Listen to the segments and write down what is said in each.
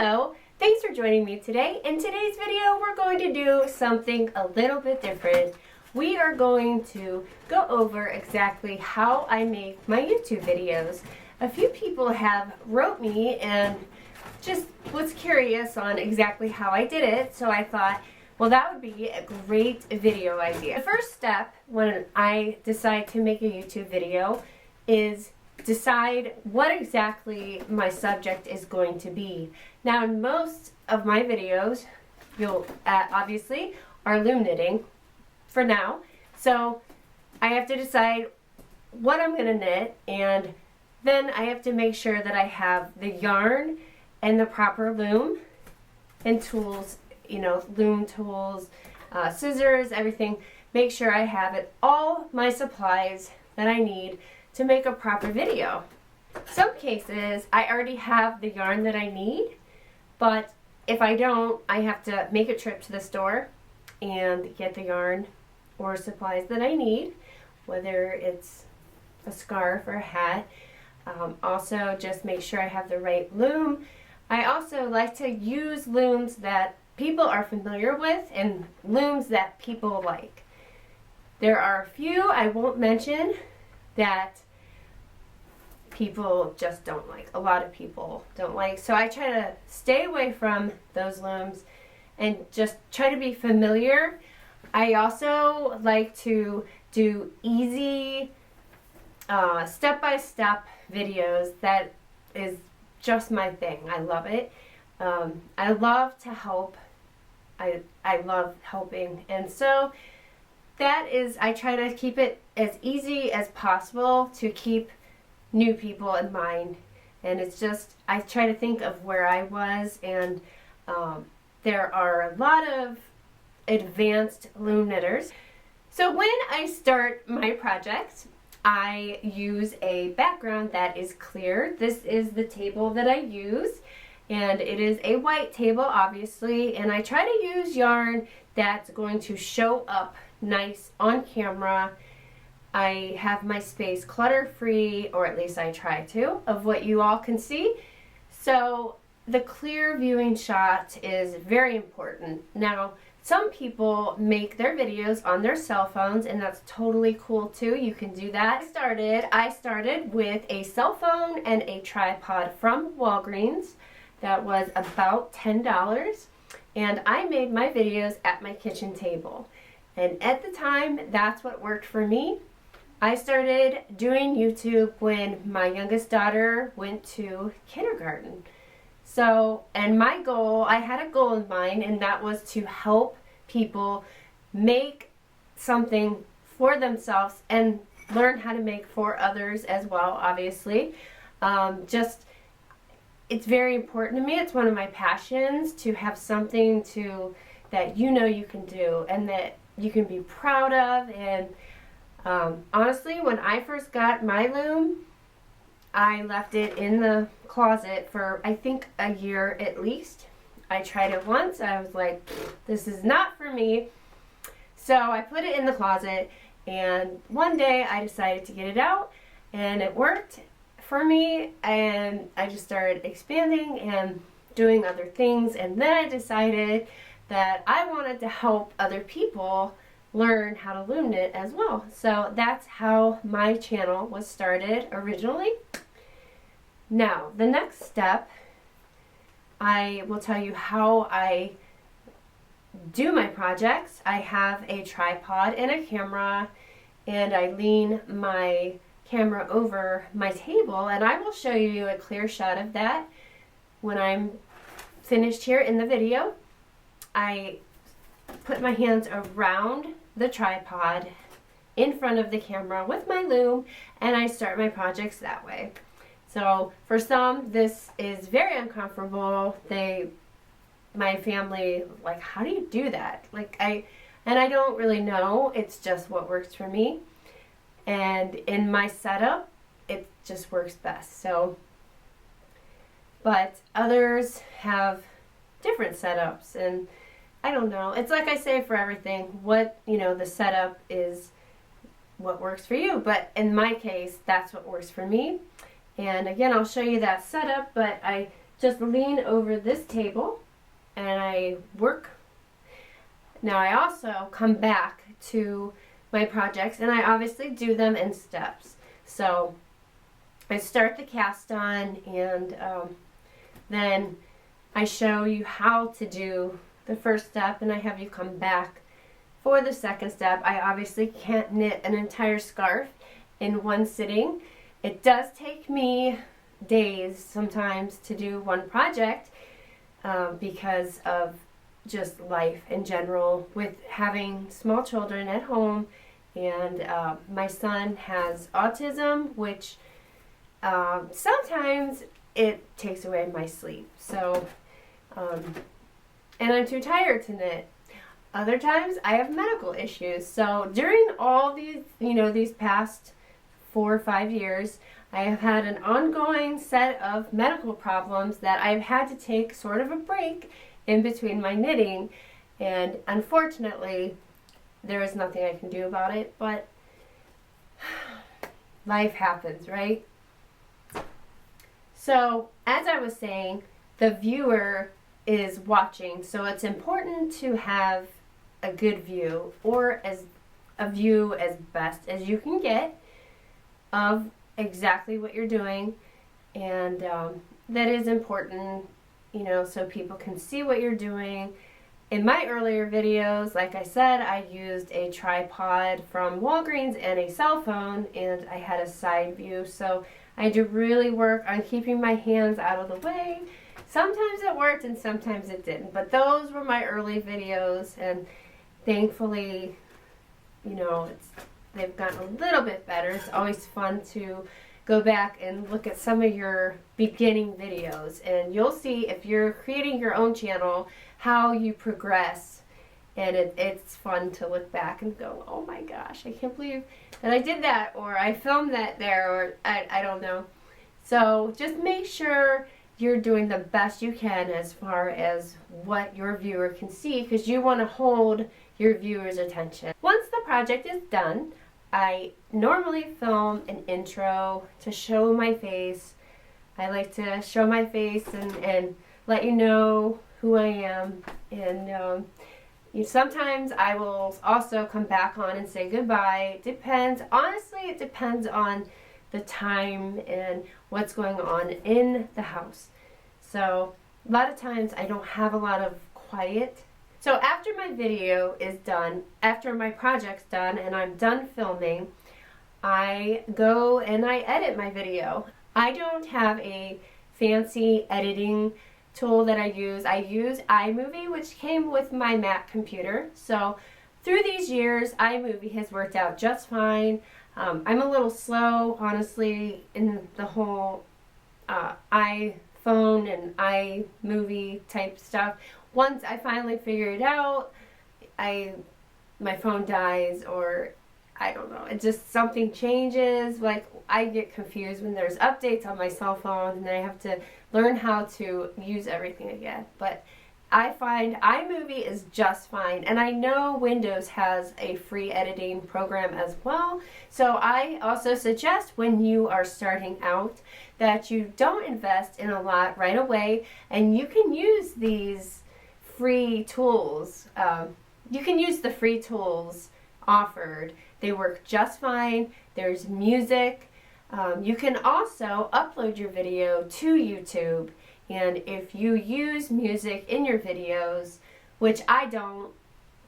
Hello, thanks for joining me today. In today's video, we're going to do something a little bit different. We are going to go over exactly how I make my YouTube videos. A few people have wrote me and just was curious on exactly how I did it, so I thought, well, that would be a great video idea. The first step when I decide to make a YouTube video is decide what exactly my subject is going to be. Now, in most of my videos, you'll obviously are loom knitting for now. So I have to decide what I'm going to knit, and then I have to make sure that I have the yarn and the proper loom and tools, you know, loom tools, scissors, everything. Make sure I have it, all my supplies that I need to make a proper video. Some cases I already have the yarn that I need, but if I don't, I have to make a trip to the store and get the yarn or supplies that I need, whether it's a scarf or a hat. Also, just make sure I have the right loom. I also like to use looms that people are familiar with and looms that people like. There are a few I won't mention that people just don't like. A lot of people don't like. So I try to stay away from those looms and just try to be familiar. I also like to do easy step-by-step videos. That is just my thing. I love it. I love to help. I love helping, and so that is, I try to keep it as easy as possible to keep new people in mind. And it's just, I try to think of where I was, and there are a lot of advanced loom knitters. So when I start my project, I use a background that is clear. This is the table that I use, and it is a white table, obviously, and I try to use yarn that's going to show up nice on camera. I have my space clutter-free, or at least I try to, of what you all can see. So the clear viewing shot is very important. Now, some people make their videos on their cell phones, and that's totally cool too. You can do that. I started with a cell phone and a tripod from Walgreens. That was about $10, and I made my videos at my kitchen table. And at the time, that's what worked for me. I started doing YouTube when my youngest daughter went to kindergarten. So, and my goal, I had a goal in mind, and that was to help people make something for themselves and learn how to make for others as well, obviously. It's very important to me. It's one of my passions to have something that you know you can do and that you can be proud of. And honestly, when I first got my loom, I left it in the closet for I think a year at least. I tried it once. I was like, this is not for me. So I put it in the closet, and one day I decided to get it out, and it worked for me, and I just started expanding and doing other things, and then I decided that I wanted to help other people learn how to loom knit as well. So that's how my channel was started originally. Now, the next step, I will tell you how I do my projects. I have a tripod and a camera, and I lean my camera over my table, and I will show you a clear shot of that when I'm finished here in the video. I put my hands around the tripod in front of the camera with my loom, and I start my projects that way. So for some, this is very uncomfortable. My family, like, how do you do that? I don't really know. It's just what works for me. And in my setup, it just works best. So, but others have different setups, and I don't know. It's like I say for everything, the setup is what works for you. But in my case, that's what works for me. And again, I'll show you that setup, but I just lean over this table and I work. Now I also come back to my projects and I obviously do them in steps. So I start the cast on and then I show you how to do the first step and I have you come back for the second step. I obviously can't knit an entire scarf in one sitting. It does take me days sometimes to do one project because of just life in general with having small children at home, and my son has autism, which sometimes it takes away my sleep. So and I'm too tired to knit. Other times I have medical issues. So during all these, these past 4 or 5 years, I have had an ongoing set of medical problems that I've had to take sort of a break in between my knitting, and unfortunately there is nothing I can do about it, but life happens, right? So as I was saying, the viewer is watching, so it's important to have a good view, or as a view as best as you can get of exactly what you're doing, and that is important, so people can see what you're doing. In my earlier videos, like I said, I used a tripod from Walgreens and a cell phone, and I had a side view, so I had to really work on keeping my hands out of the way. Sometimes it worked and sometimes it didn't, but those were my early videos, and thankfully, they've gotten a little bit better. It's always fun to go back and look at some of your beginning videos, and you'll see if you're creating your own channel how you progress, and it's fun to look back and go, oh my gosh, I can't believe that I did that, or I filmed that there, or I don't know. So just make sure you're doing the best you can as far as what your viewer can see, because you want to hold your viewer's attention. Once the project is done, I normally film an intro to show my face. I like to show my face and let you know who I am. And sometimes I will also come back on and say goodbye. It depends. Honestly, it depends on the time and what's going on in the house. So a lot of times I don't have a lot of quiet. So after my video is done, after my project's done and I'm done filming, I go and I edit my video. I don't have a fancy editing tool that I use. I use iMovie, which came with my Mac computer. So through these years, iMovie has worked out just fine. I'm a little slow, honestly, in the whole iPhone and iMovie type stuff. Once I finally figure it out, my phone dies, or I don't know, it just something changes. Like, I get confused when there's updates on my cell phone and then I have to learn how to use everything again. But I find iMovie is just fine, and I know Windows has a free editing program as well. So I also suggest when you are starting out that you don't invest in a lot right away, and you can use these free tools. You can use the free tools offered. They work just fine. There's music. You can also upload your video to YouTube, and if you use music in your videos, which I don't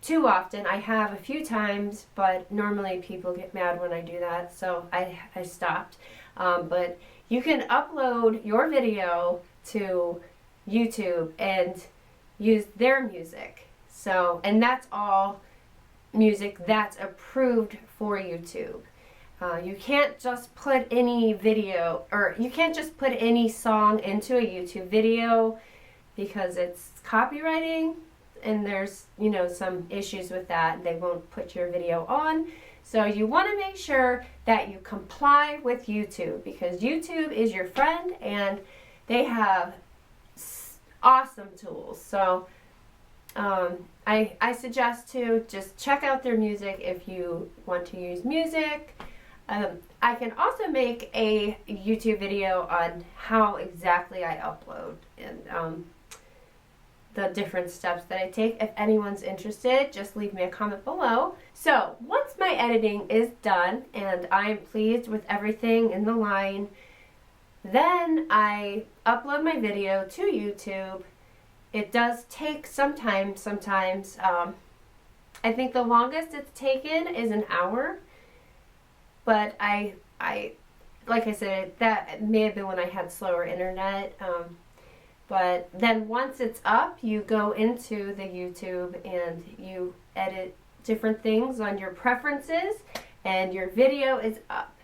too often, I have a few times, but normally people get mad when I do that, so I stopped. But you can upload your video to YouTube and use their music. So, and that's all music that's approved for YouTube. You can't just put any video, or you can't just put any song into a YouTube video because it's copywriting, and there's, some issues with that. They won't put your video on. So you want to make sure that you comply with YouTube, because YouTube is your friend and they have awesome tools. So I suggest to just check out their music if you want to use music. I can also make a YouTube video on how exactly I upload and the different steps that I take. If anyone's interested, just leave me a comment below. So once my editing is done and I'm pleased with everything in the line, then I upload my video to YouTube. It does take some time sometimes. I think the longest it's taken is an hour, but I like I said, that may have been when I had slower internet. But then once it's up, you go into the YouTube and you edit different things on your preferences and your video is up.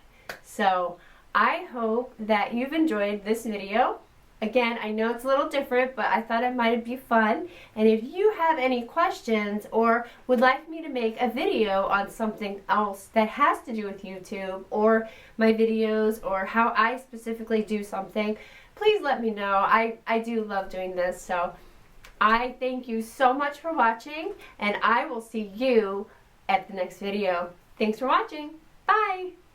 So I hope that you've enjoyed this video. Again, I know it's a little different, but I thought it might be fun. And if you have any questions or would like me to make a video on something else that has to do with YouTube or my videos or how I specifically do something, please let me know. I do love doing this. So I thank you so much for watching, and I will see you at the next video. Thanks for watching. Bye!